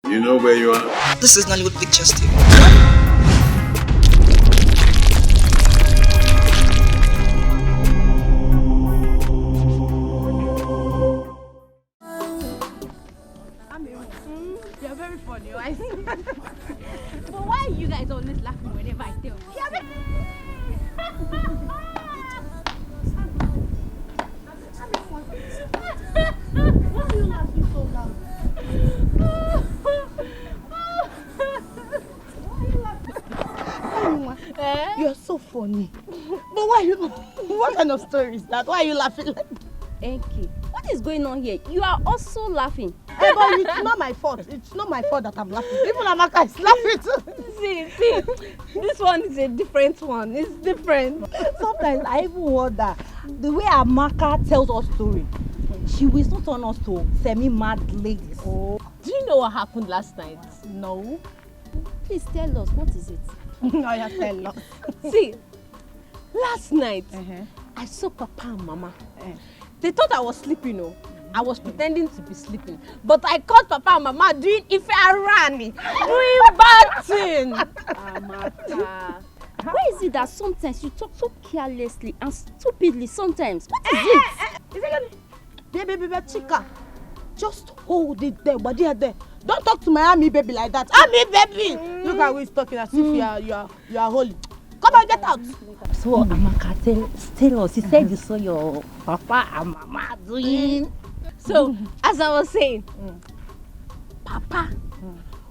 You know where you are? This is Nollywoodpicturestv. You're very funny, I see. But why are you guys always laughing whenever I tell you? Why are you laughing so loud? You're so funny. But why you? What kind of story is that? Why are you laughing like that? Enki, what is going on here? You are also laughing. Hey, but it's not my fault. It's not my fault that I'm laughing. Even Amaka is laughing too. See, this one is a different one. It's different. Sometimes I even wonder the way Amaka tells us story. She will not turn us to semi-mad ladies. Oh. Do you know what happened last night? No. Please tell us, what is it? No, you tell us. See, last night, I saw Papa and Mama. They thought I was sleeping, I was pretending to be sleeping. But I caught Papa and Mama doing Ife Arani, doing bad thing. Amaka. Why is it that sometimes you talk so carelessly and stupidly sometimes? What is it? Baby, Chica, just hold it there, but there. Don't talk to my army baby like that. Army baby! Look at who is talking as if you are holy. Come on, get out. So Amaka, tell us. He said you saw your Papa and Mama doing. So, as I was saying, Papa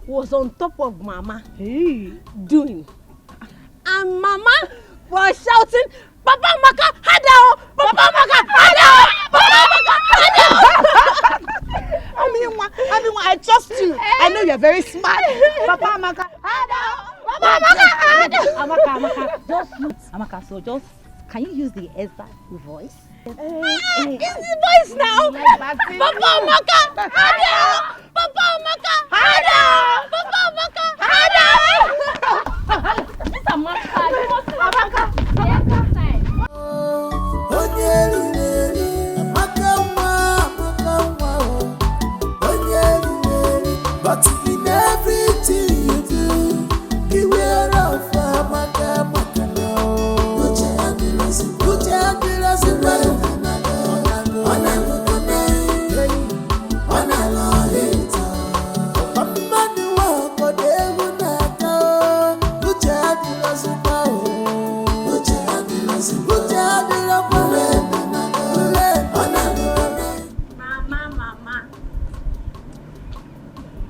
was on top of Mama doing. And Mama was shouting, Papa Maka, Hadao! Papa Maka, Hadao! Papa Maka, Hadao! I trust you. I know you're very smart. Papa Maka, Hadao! Papa Maka, Hadao! Amaka, so just, can you use the exact voice? It's the voice now! Papa Maka, Hadao! Papa Maka, Hadao! Papa Maka, Hadao! This is Amaka. But in everything you do, beware of Amaka. Put your hand in us,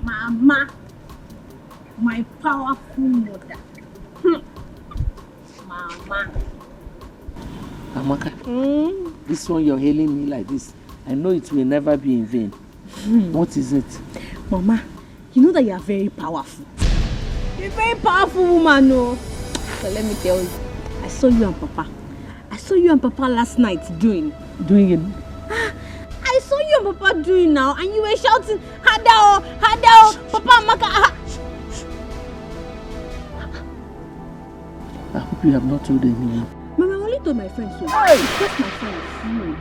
Mama, my powerful mother. Mama. Amaka, this one you're hailing me like this, I know it will never be in vain. What is it? Mama, you know that you are very powerful. You're a very powerful woman, no? So let me tell you, I saw you and Papa last night doing. Doing it? I saw you and Papa doing now, and you were shouting, Hadao, Hadao, Papa Maka. I hope you have not told anyone. Mama, I only told my friends so. Hey! Just my friends. No.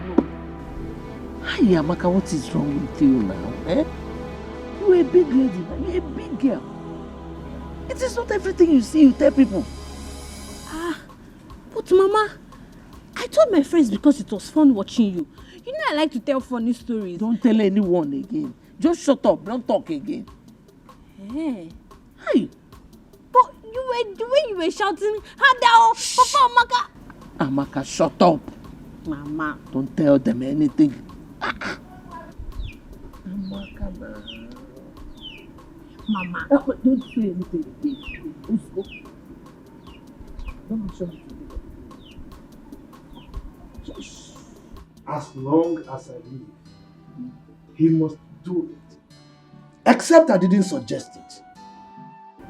Hi, Amaka, what is wrong with you now? You're a big lady now. You're a big girl. It is not everything you see you tell people. But Mama, I told my friends because it was fun watching you. You know I like to tell funny stories. Don't tell anyone again. Just shut up. Don't talk again. Hey. Hi. But the way you were shouting, Hadao, Papa Maka. Amaka, shut up. Mama. Don't tell them anything. Amaka, Mama. Don't say anything again. Let's go. Don't show me. As long as I live, he must do it. Except I didn't suggest it.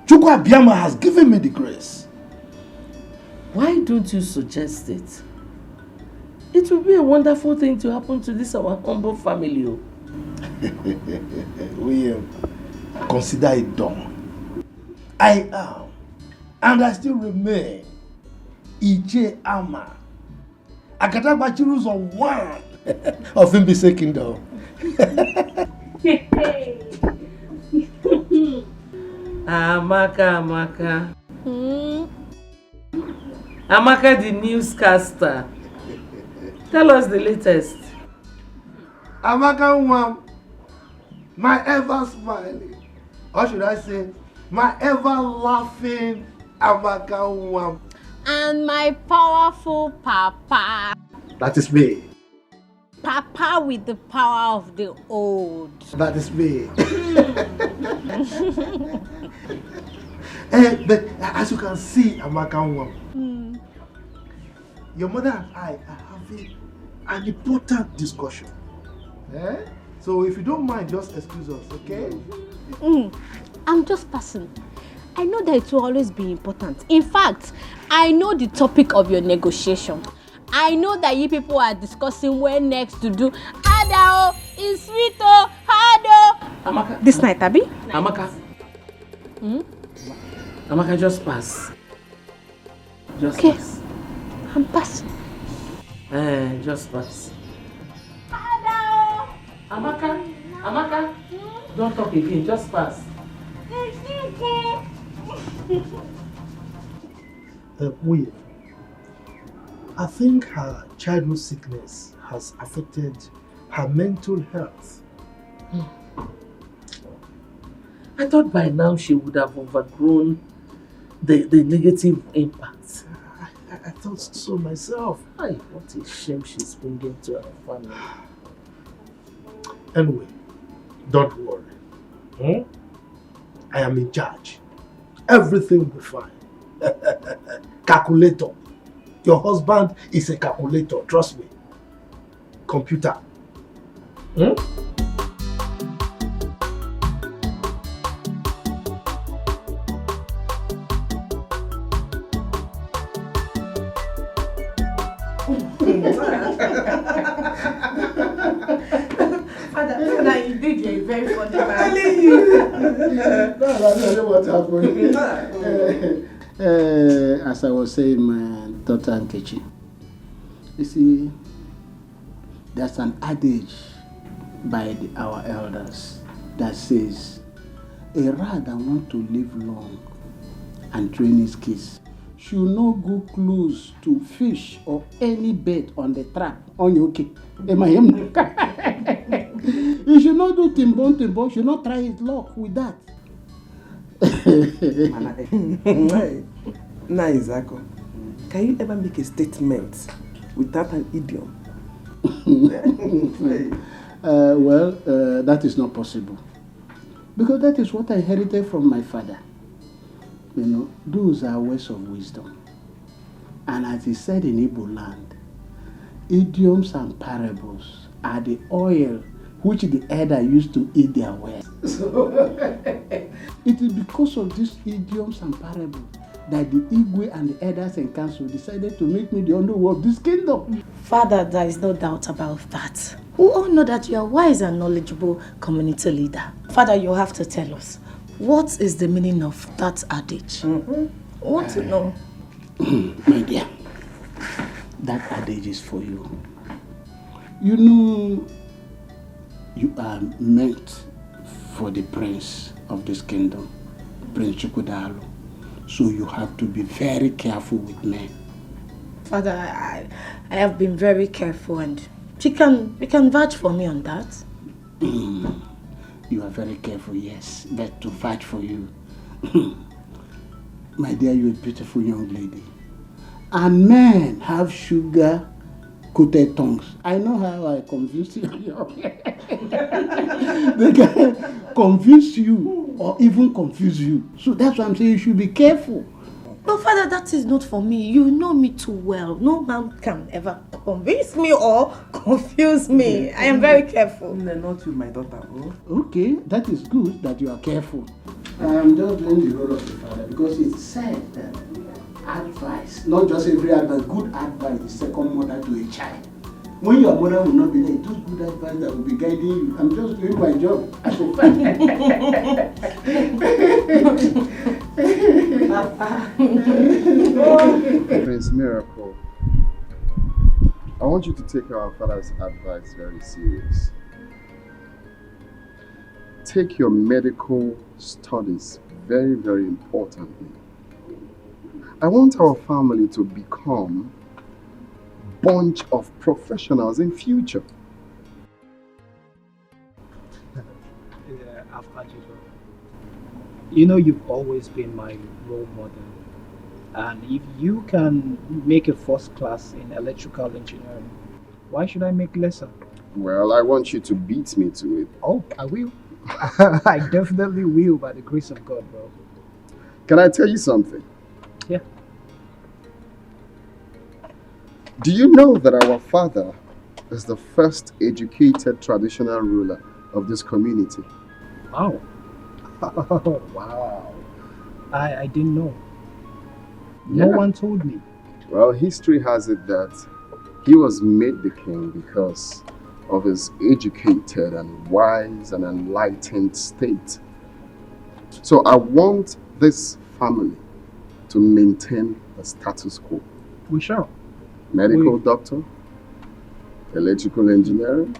Chukwu Abiyama has given me the grace. Why don't you suggest it? It will be a wonderful thing to happen to this our humble family. William, consider it done. I am, and I still remain, Ije Ama. Akachukwu on one of Mbise Kingdom. Amaka. Hmm? Amaka, the newscaster. Tell us the latest. Amaka, my ever smiling, or should I say, my ever laughing Amaka. And my powerful papa. That is me. Papa with the power of the old. That is me. But as you can see, Amaka, your mother and I are having an important discussion. So if you don't mind, just excuse us, okay? I'm just passing. I know that it will always be important. In fact, I know the topic of your negotiation. I know that you people are discussing where next to do Adao, is sweet oh, Hado. Amaka. This night, Abi? Amaka. Amaka, just pass. Just pass. I'm passing. Just pass. Adao. Amaka. Don't talk again, just pass. Wait. I think her childhood sickness has affected her mental health. I thought by now she would have overgrown the negative impact. I thought so myself. What a shame she's bringing to our family. Anyway, don't worry. I am in charge. Everything will be fine. Calculator. Your husband is a calculator, trust me. Computer. Father, you did a very funny man. I'm telling you. No, what happened. As I was saying, my daughter Nkechi, you see, there's an adage by our elders that says, a rat that wants to live long and train his kids should not go close to fish or any bait on the trap on your cake. You should not do timbon, should not try his luck with that. Naizako, can you ever make a statement without an idiom? That is not possible. Because that is what I inherited from my father. You know, those are words of wisdom. And as he said in Igbo land, idioms and parables are the oil which the elder used to eat their words. It is because of these idioms and parables that the Igwe and the elders and council decided to make me the underworld of this kingdom. Father, there is no doubt about that. We all know that you are wise and knowledgeable community leader. Father, you have to tell us, what is the meaning of that adage? We want to know. My dear, that adage is for you. You know, you are meant for the prince of this kingdom, Prince Chukwudalu. So you have to be very careful with men. Father, I have been very careful, and you can vouch for me on that. You are very careful, yes, but to vouch for you. My dear, you're a beautiful young lady. And men have sugar-coated tongues. I know how I confuse you. They can convince you or even confuse you. So that's why I'm saying you should be careful. But Father, that is not for me. You know me too well. No man can ever convince me or confuse me. I am very careful. Not you, my daughter. Okay, that is good that you are careful. I am just doing the role of the father because it's said that advice, not just every advice, good advice is second mother to a child. When your mother will not be there, those good advice that will be guiding you. I'm just doing my job as a father. Prince Miracle, I want you to take our father's advice very serious. Take your medical studies very, very importantly. I want our family to become a bunch of professionals in future. Yeah, AkaGod. You know you've always been my role model. And if you can make a first class in electrical engineering, why should I make lesser? Well, I want you to beat me to it. Oh, I will. I definitely will by the grace of God, bro. Can I tell you something? Yeah. Do you know that our father is the first educated traditional ruler of this community? Wow. Wow. I didn't know. No one told me. Well, history has it that he was made the king because of his educated and wise and enlightened state. So I want this family to maintain the status quo. We shall. Medical doctor, electrical engineering,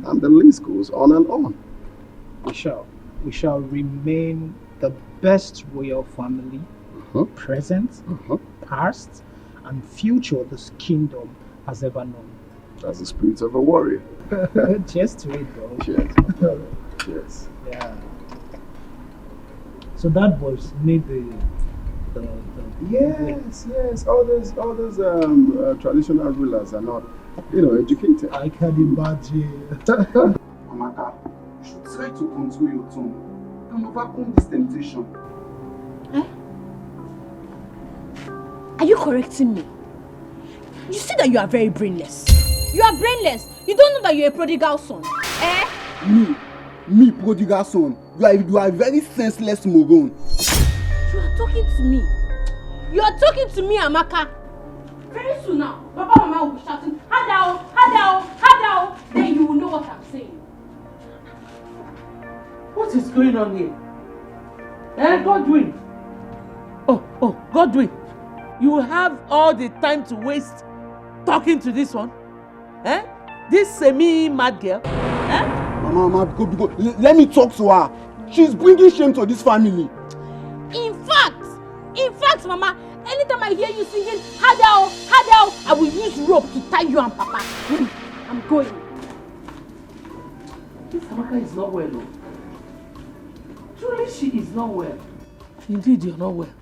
and the list goes on and on. We shall. We shall remain the best royal family, present, past, and future this kingdom has ever known. That's the spirit of a warrior. Cheers to it, bro. Cheers, my brother. Cheers. Yeah. So that was made the Yes. All those traditional rulers are not, educated. I can imagine. Amaka, you should try to control your tongue and overcome this temptation. Are you correcting me? You see that you are very brainless. You are brainless. You don't know that you're a prodigal son. Me, prodigal son. You are a very senseless moron. You are talking to me. You are talking to me, Amaka. Very soon now, Papa and Mama will be shouting, Hadao, Hadao, Hadao. Then you will know what I'm saying. What is going on here? Godwin. Oh, Godwin. You have all the time to waste talking to this one? This semi-mad girl? Mama, go. Let me talk to her. She's bringing shame to this family. In fact, Mama, anytime I hear you singing, Hadao, Hadao, I will use rope to tie you and Papa. I'm going. This Amaka is not well, though. Truly, she is not well. Indeed, you're not well.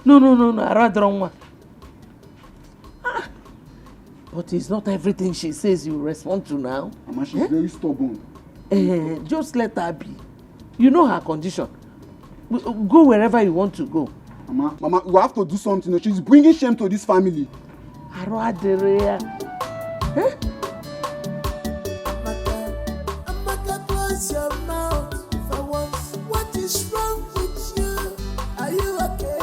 No, I rather don't want. But it's not everything she says you respond to now. Mama, she's very stubborn. Just let her be. You know her condition. Go wherever you want to go. Mama, you have to do something. She's bringing shame to this family. Amaka, close your mouth for once. What is wrong with you? Are you okay?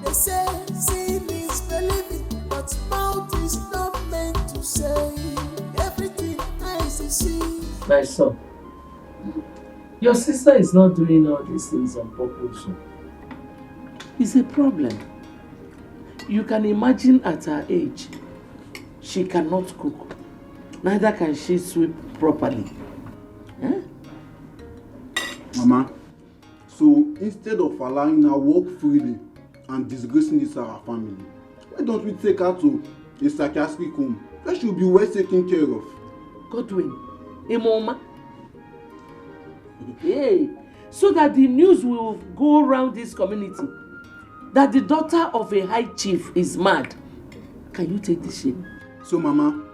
They say sin is believing, but mouth is not meant to say everything I see. My son, your sister is not doing all these things on purpose. It's a problem. You can imagine at her age, she cannot cook. Neither can she sweep properly. Mama, so instead of allowing her work freely and disgracing this our family, why don't we take her to a psychiatric home where she'll be well taken care of? Godwin, Emoma. Hey, so that the news will go around this community that the daughter of a high chief is mad. Can you take this shame? So Mama,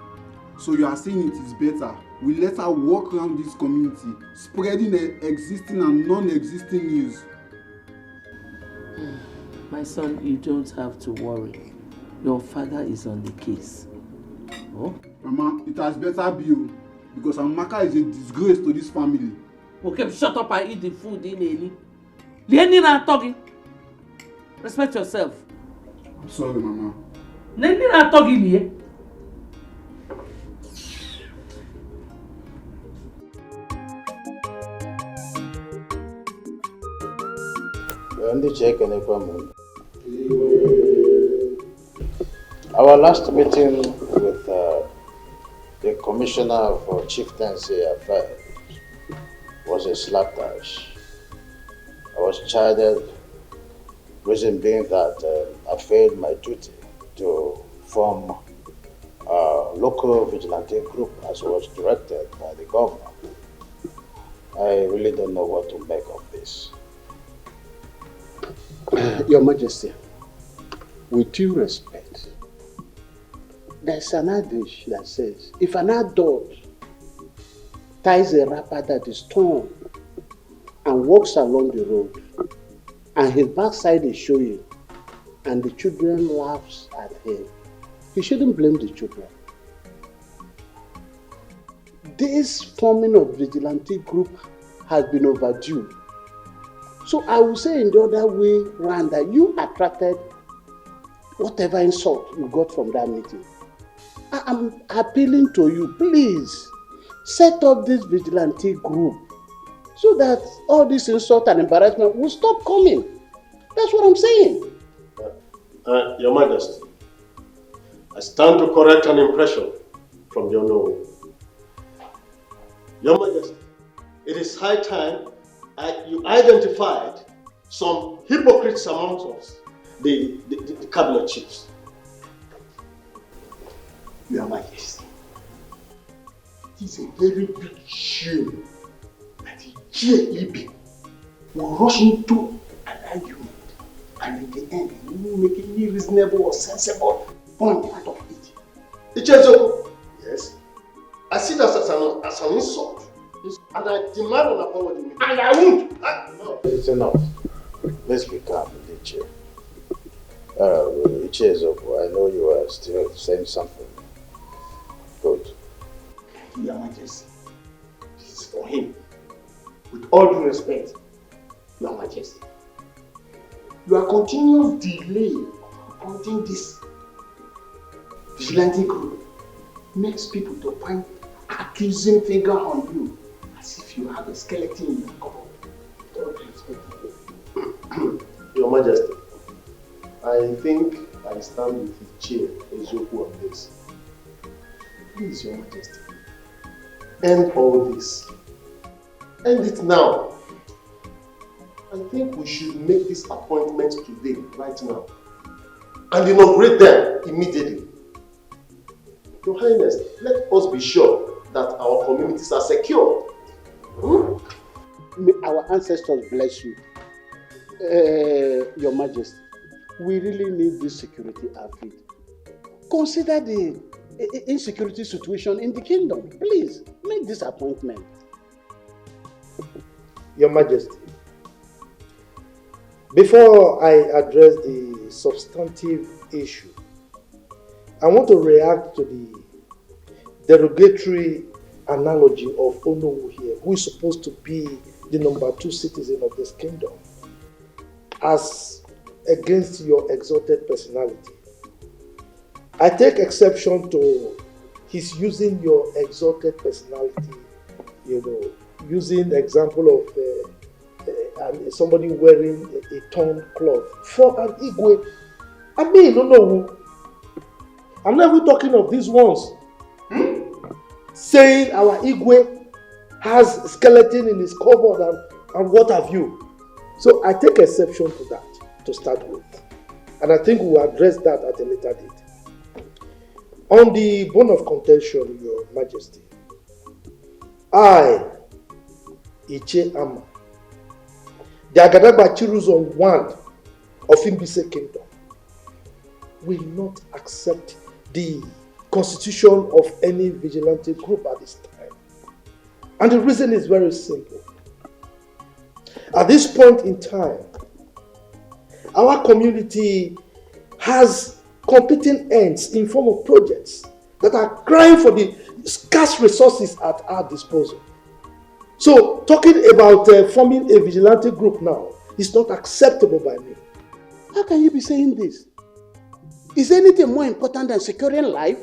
so you are saying it is better we let her walk around this community, spreading existing and non-existing news? My son, you don't have to worry. Your father is on the case. Oh? Mama, it has better be you, because Amaka is a disgrace to this family. Okay, shut up and eat the food in Eli. Learning and talking. Respect yourself. I'm sorry, Mama. Learning and talking here. Our last meeting with the Commissioner for Chieftaincy Affairs was a slapdash. was chided, reason being that I failed my duty to form a local vigilante group as was directed by the governor. I really don't know what to make of this. Your Majesty, with due respect, there's an adage that says, if an adult ties a wrapper that is torn and walks along the road, and his backside is showing, and the children laughs at him, he shouldn't blame the children. This forming of vigilante group has been overdue. So I will say in the other way round that you attracted whatever insult you got from that meeting. I'm appealing to you, please set up this vigilante group so that all this insult and embarrassment will stop coming. That's what I'm saying. Your Majesty, I stand to correct an impression from your knowing. Your Majesty, it is high time you identified some hypocrites amongst us, the cabinet chiefs. Your Majesty, it is a very big shame that Akachukwu Ibe will rush into an argument and in the end he will make any reasonable or sensible point out of it. Ezeonu, yes, I see that as an insult. And I demand an apology. And I won't. No. It's enough. Let's be calm, Iche. Ezeonu, I know you are still saying something. Good. Your Majesty, this is for him. With all due respect, Your Majesty, your continuous delay appointing this vigilante group makes people to point accusing finger on you as if you have a skeleton in your cupboard. With all due respect. Your Majesty, I think I stand with his chair, Ezeonu, on this. Please, Your Majesty, end all this. End it now. I think we should make this appointment today, right now, and inaugurate them immediately. Your Highness, let us be sure that our communities are secure. May our ancestors bless you. Your Majesty, we really need this security outfit. Consider the insecurity situation in the kingdom. Please, make this appointment. Your Majesty, before I address the substantive issue, I want to react to the derogatory analogy of Onowu here, who is supposed to be the number 2 citizen of this kingdom, as against your exalted personality. I take exception to his using your exalted personality, using the example of somebody wearing a torn cloth for an Igwe. I mean, no. I'm not even talking of these ones. Saying our Igwe has a skeleton in his cupboard and what have you. So I take exception to that to start with. And I think we'll address that at a later date. On the bone of contention, Your Majesty, I, Ama, the Agadagba Chiruzon 1 of Imbise Kingdom, will not accept the constitution of any vigilante group at this time. And the reason is very simple. At this point in time, our community has competing ends in form of projects that are crying for the scarce resources at our disposal. So, talking about forming a vigilante group now is not acceptable by me. How can you be saying this? Is anything more important than securing life?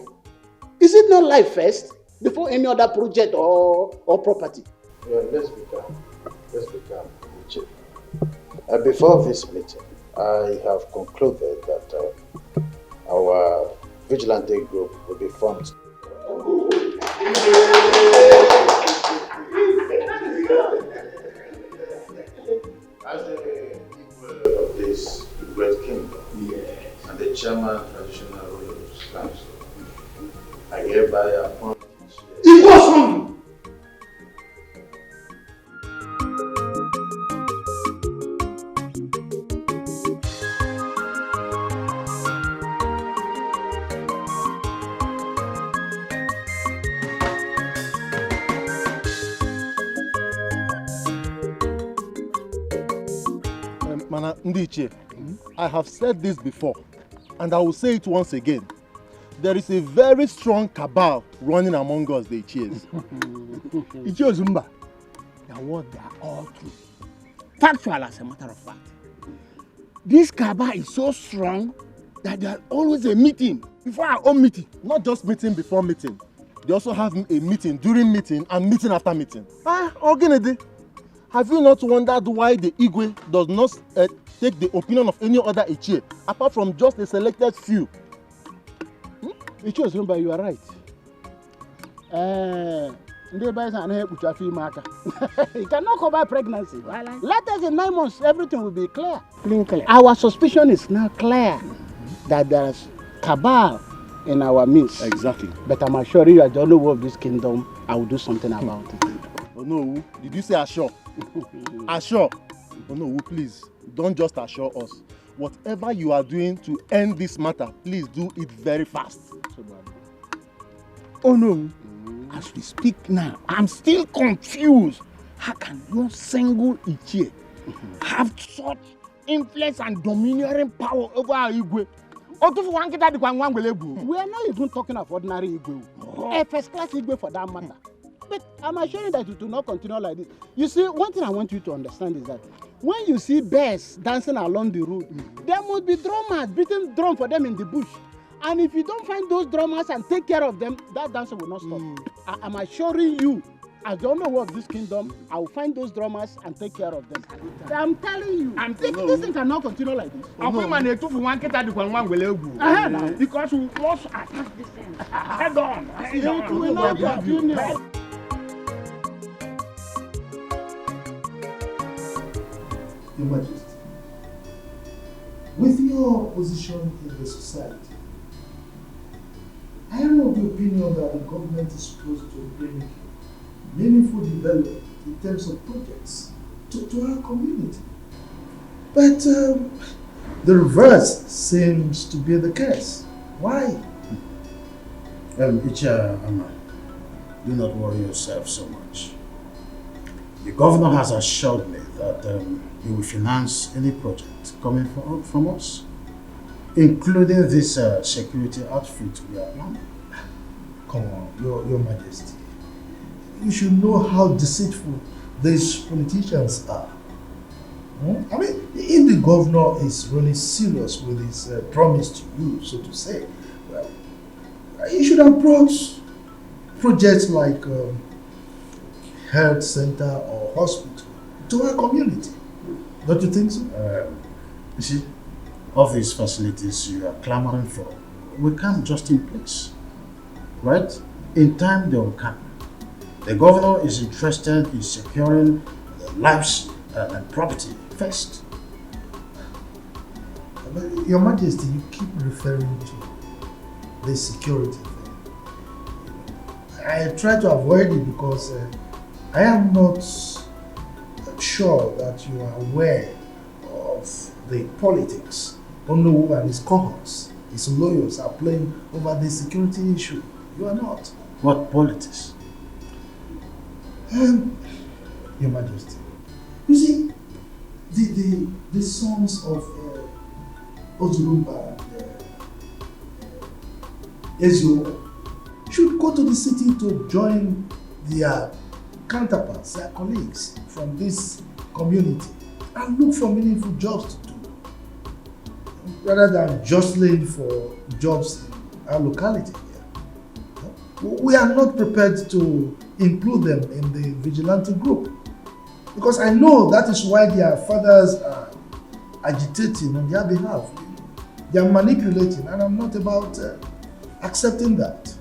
Is it not life first before any other project or property? Yeah, let's be calm. Let's be calm, Chief. Before this meeting, I have concluded that our vigilante group will be formed. As the the chairman traditional rulers council, I hereby appoint Osondu! Mana Ndiche, I have said this before, and I will say it once again. There is a very strong cabal running among us, the Ichies. Ichie Zumba, the word they are all true. Factual as a matter of fact. This cabal is so strong that there are always a meeting before our own meeting. Not just meeting before meeting. They also have a meeting during meeting and meeting after meeting. Ogenede, have you not wondered why the Igwe does not take the opinion of any other Ichie, apart from just a selected few? Ichie Zumba, you are right. You cannot cover pregnancy. Let us in 9 months, everything will be clear. Clear. Our suspicion is now clear that there is cabal in our midst. Exactly. But I'm assuring you, I don't know of this kingdom, I will do something about it. Oh no, did you say assure? Assure? Oh no, please, don't just assure us. Whatever you are doing to end this matter, please do it very fast. Oh no. As we speak now, I'm still confused. How can no single Ichie have such influence and domineering power over our Igwe? We are not even talking of ordinary Igwe. A first class Igwe for that matter. But I'm assuring that it will not continue like this. You see, one thing I want you to understand is that when you see bears dancing along the road, there must be drummers beating drum for them in the bush. And if you don't find those drummers and take care of them, that dancing will not stop. I'm assuring you, as the owner of this kingdom, I will find those drummers and take care of them. I'm telling you, this thing cannot continue like this. Because we must attack this thing. Head on. It will not continue. Your Majesty, with your position in the society, I am of the opinion that the government is supposed to bring meaningful development in terms of projects to our community. But the reverse seems to be the case. Why? Eman, do not worry yourself so much. The governor has assured me that he will finance any project coming from us, including this security outfit we are running. Come on, Your Majesty. You should know how deceitful these politicians are. I mean, if the governor is really serious with his promise to you, so to say, well, he should have brought projects like health center or hospital to our community. Don't you think so? You see, all these facilities you are clamoring for, we can't just in place, right? In time they will come. The governor is interested in securing the lives and property first. But Your Majesty, you keep referring to the security thing. I try to avoid it because I am not sure that you are aware of the politics Onowu and his cohorts, his lawyers are playing over the security issue. You are not. What politics? Your Majesty, you see, the sons of Odimgbe and Ezeonu should go to the city to join their counterparts, their colleagues from this community and look for meaningful jobs to do rather than jostling for jobs in our locality here. We are not prepared to include them in the Vigilante group because I know that is why their fathers are agitating on their behalf. They are manipulating and I'm not about accepting that.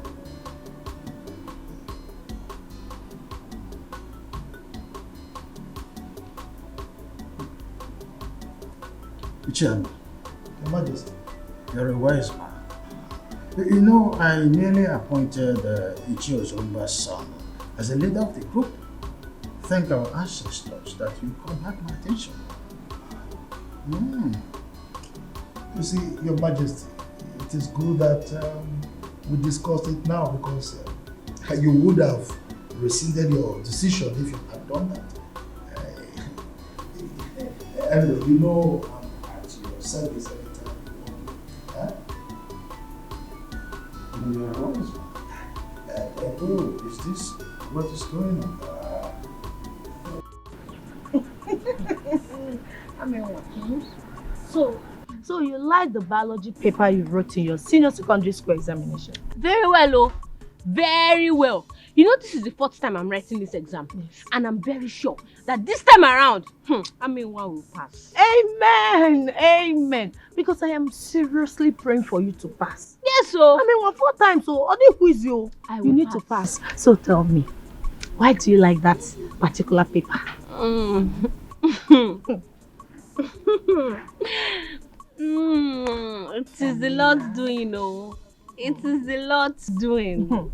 Chairman, Your Majesty. You're a wise man. You know, I nearly appointed Ezeonu's son as a leader of the group. Thank our ancestors that you called back my attention. You see, Your Majesty, it is good that we discussed it now because you would have rescinded your decision if you had done that. Anyway, you know I'm at your service anytime you want. Huh? You are always oh, is this what is going on? I mean, what? So you like the biology paper you wrote in your senior secondary school examination? Very well, oh. Very well. You know, this is the fourth time I'm writing this exam. Yes. And I'm very sure that this time around, one will pass. Amen. Amen. Because I am seriously praying for you to pass. Yes, so. 4 times, so all the quiz you need to pass. So tell me, why do you like that particular paper? It is the Lord's doing, you know. It is the Lord's doing.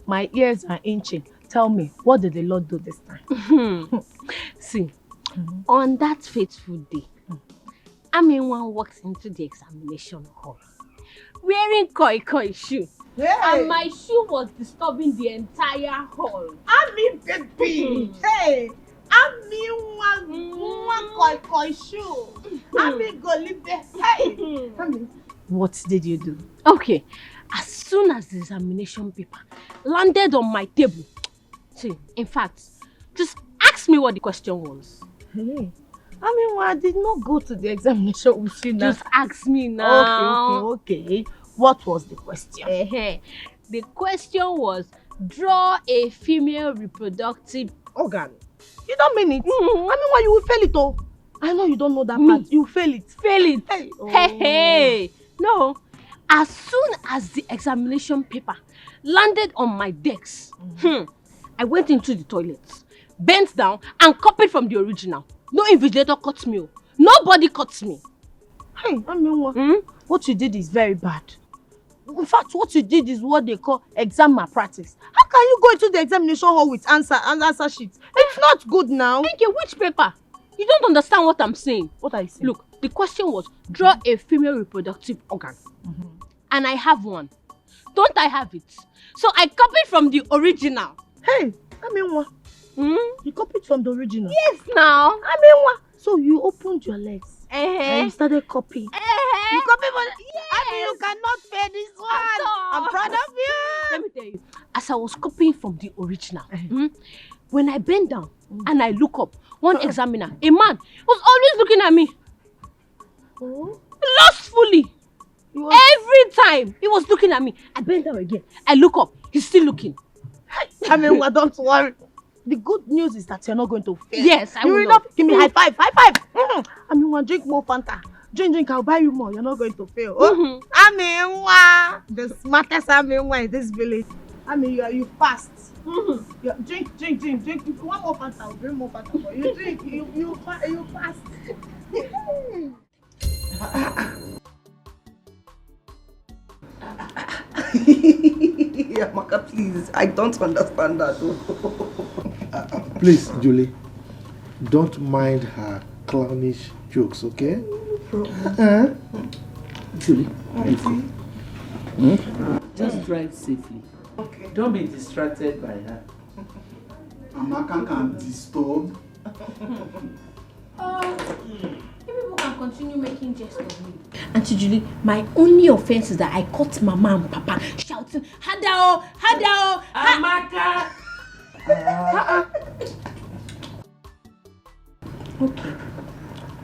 My ears are itching. Tell me, what did the Lord do this time? See, on that fateful day, Aminwa walks into the examination hall wearing koi shoe. Hey. And my shoe was disturbing the entire hall. Ami baby! Hey! Ami one koi shoe. Ami go live there. Hey! What did you do? Okay, as soon as the examination paper landed on my table, see, in fact, just ask me what the question was. Hey, I did not go to the examination with you now. Just ask me now. Okay. What was the question? The question was, draw a female reproductive organ. You don't mean it? You will fail it, oh. I know you don't know that part. You fail it. Fail it. Hey. Hey. No. As soon as the examination paper landed on my desk, I went into the toilet, bent down, and copied from the original. No invigilator caught me. Nobody caught me. Hey, what you did is very bad. In fact, what you did is what they call exam malpractice. How can you go into the examination hall with answer sheets? It's not good now. Thank you. Which paper? You don't understand what I'm saying. What are you saying? Look, the question was, draw a female reproductive organ. And I have one. Don't I have it? So I copied from the original. Hey, you copied from the original? Yes, now. So you opened your legs and you started copying. You copied from Yes. you cannot fail this one. I'm proud of you. Let me tell you, as I was copying from the original, when I bent down and I look up, one examiner, Eman, was always looking at me. Lustfully. Every time he was looking at me. I bent down again. I look up. He's still looking. Don't worry. The good news is that you're not going to fail. Yes, I will. You will not give me high five. High five. Drink more Fanta. Drink. I'll buy you more. You're not going to fail. The smartest in this village. You fast. Drink. If you want more Fanta, I'll bring more Fanta for you. Drink. You fast. Amaka, please. I don't understand that. Please, Julie, don't mind her clownish jokes, okay? Julie, just drive safely. Okay. Don't be distracted by her. Amaka can disturb. People can continue making jest of me. Auntie Julie, my only offense is that I caught Mama and Papa shouting, Hadao, Hadao, Amaka!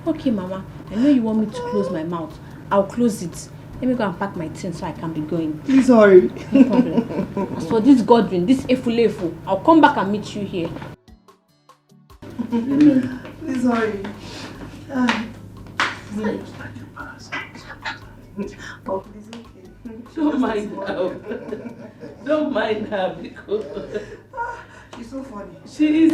Okay, Mama. I know you want me to close my mouth. I'll close it. Let me go and pack my things so I can be going. Please hurry. No problem. As for this Godwin, this Efulefu, I'll come back and meet you here. Please hurry. Oh, please, okay. Don't mind her. Don't mind her because she's so funny. She is.